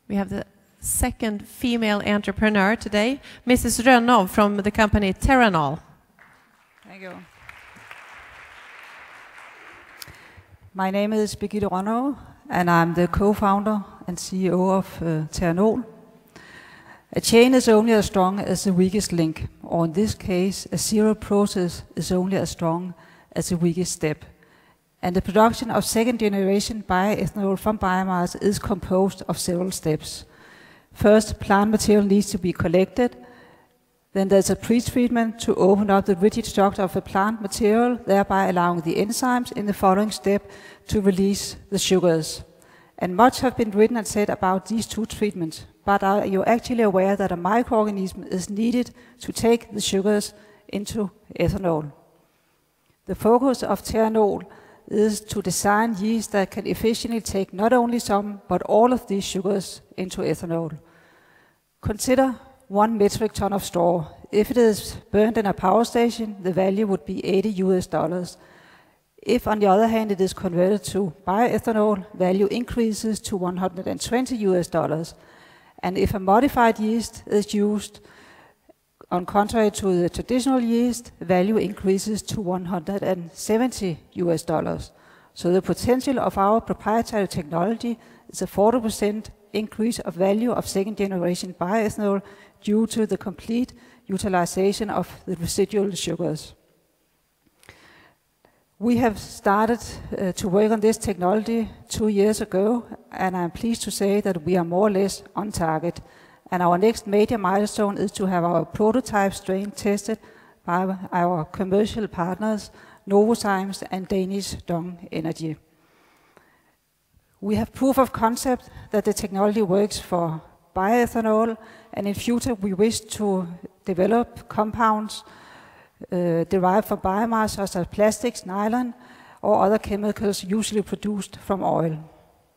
We have the second female entrepreneur today, Mrs. Rönnov from the company Terranol. Thank you. My name is Birgitte Rønnov, and I'm the co-founder and CEO of Terranol. A chain is only as strong as the weakest link, or in this case, a serial process is only as strong as the weakest step. And the production of second-generation bioethanol from biomass is composed of several steps. First, plant material needs to be collected. Then there's a pre-treatment to open up the rigid structure of the plant material, thereby allowing the enzymes in the following step to release the sugars. And much have been written and said about these two treatments, but are you actually aware that a microorganism is needed to take the sugars into ethanol? The focus of Terranol is to design yeast that can efficiently take not only some, but all of these sugars into ethanol. Consider 1 metric ton of straw. If it is burned in a power station, the value would be $80. If, on the other hand, it is converted to bioethanol, value increases to $120. And if a modified yeast is used, on contrary to the traditional yeast, value increases to $170. So the potential of our proprietary technology is a 40% increase of value of second-generation bioethanol due to the complete utilization of the residual sugars. We have started to work on this technology 2 years ago, and I'm pleased to say that we are more or less on target. And our next major milestone is to have our prototype strain tested by our commercial partners, Novozymes and Danish Dong Energy. We have proof of concept that the technology works for bioethanol, and in future we wish to develop compounds derived from biomass such as plastics, nylon, or other chemicals usually produced from oil.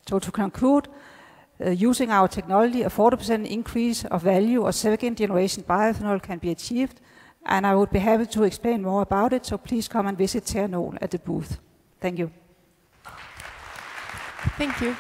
So to conclude, using our technology, a 40% increase of value of second-generation bioethanol can be achieved, and I would be happy to explain more about it, so please come and visit Terranol at the booth. Thank you. Thank you.